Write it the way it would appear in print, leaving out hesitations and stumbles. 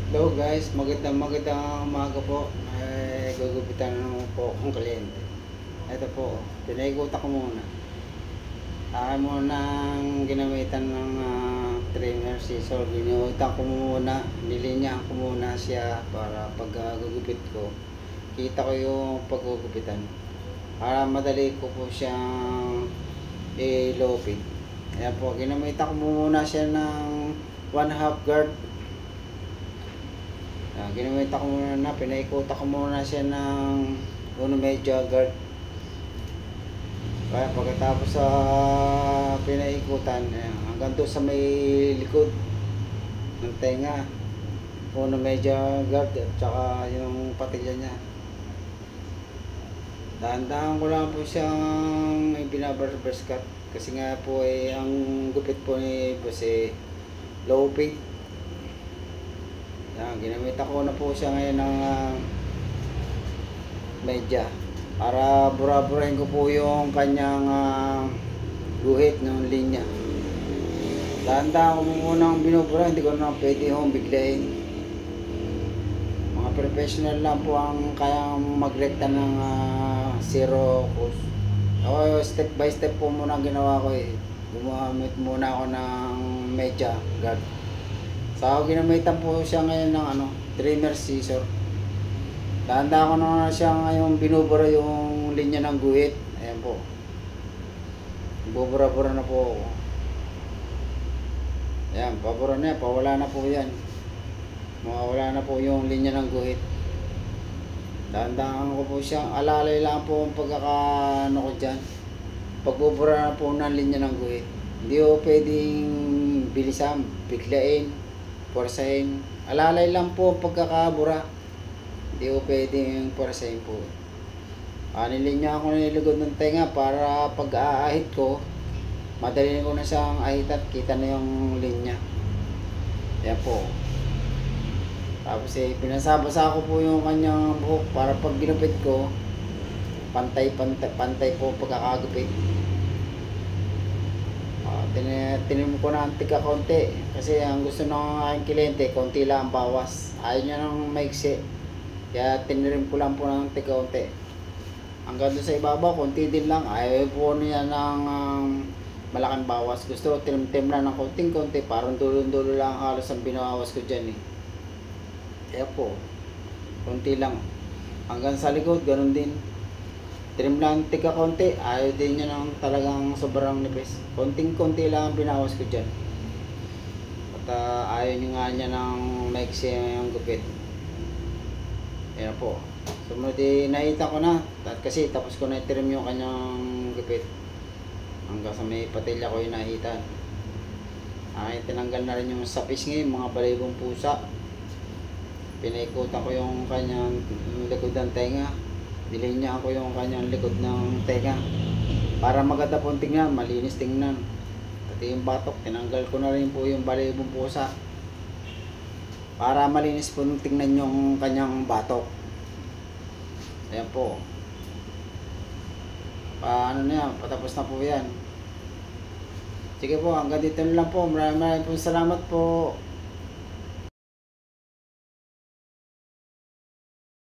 Hello guys, magandang umaga po. Gugupitan na naman po akong kliyente. Ito po, pinaikutan ko muna. Akin muna ang ginamitan ng trimmer scissor. Ginuutan ko muna, nilinyaan ko muna siya para pag gugupit ko, kita ko yung paggugupitan. Para madali ko po siyang ilopin. Ayan po, ginamitan ko muna siya ng 1/2 guard. Ginamit ako muna na, pinaikot ako muna siya ng medyo guard. Kaya pagkatapos sa pinaikutan, hanggang doon sa may likod ng tenga, medyo guard at saka yung patilya niya. Dahan-dahan ko lang po siyang binabarber's cut kasi nga po ang gupit po ni boss low fade. Ginamit ako na po siya ngayon ng medya para bura-burahin ko po yung kanyang guhit ng linya. Dahan-dahan ko munang binubura, hindi ko na pwede yung biglayin. Mga professional lang po ang kayang magrekta ng zero course. Ako step by step po muna ang ginawa ko Gumamit muna ako ng medya guard. So, ginamitan po siya ngayon ng trimmer scissor. Dahan-dahan ko na siya ngayon binubura yung linya ng guhit. Ayan po. Bubura-bura na po ako. Ayan, pabura na yan. Pawala na po yan. Mawawala na po yung linya ng guhit. Dahan-dahan ko po siya. Alalay lang po ang pagkakaano ko dyan. Pagbubura na po ng linya ng guhit. Hindi ko pwedeng bilisan, biglain, porsahin. Alalay lang po pagkakabura. Hindi ko pwedeng porsahin po. Nilinya ako niligod ng tenga para pag aahit ko, madali ko na siyang ahit at kita na yung linya. Yan po. Tapos pinasabasa ko po yung kanyang buhok para pag ginupit ko, pantay po pagkakagupit. Tinim ko na ang tika konti kasi ang gusto ng aking kliyente konti lang ang bawas, ayaw niya ng maiksi, kaya tinirim ko lang po ng tika konti hanggang doon sa ibabaw, konti din lang. Ayaw po niya ng malaking bawas, gusto tinim-tim lang ng konting konti, parang dulo-dulo lang halos ang binawas ko dyan kaya po konti lang hanggang sa likod, ganun din. Trim lang tika konti, ayaw din niya ng talagang sobrang nipis. Konting-konti lang ang binawas ko dyan. At ayaw niya nga ng maiksi yung gupit. Ayan po. Sumunod naita ko na. Kasi tapos ko na i-trim yung kanyang gupit. Hanggang sa may patilya ko yung nahitan. Tinanggal na rin yung sapis ngayon, mga balibong pusa. Pinaikutan ko yung kanyang likod ng tenga. Dilinya ako yung kanyang likod ng tenga para maganda pong tingnan, malinis tingnan. Pati yung batok, tinanggal ko na rin po yung balibong pusa para malinis po nung tingnan yung kanyang batok. Ayan po. Paano na yan, patapos na po yan. Sige po, hanggang dito na lang po. Maraming salamat po.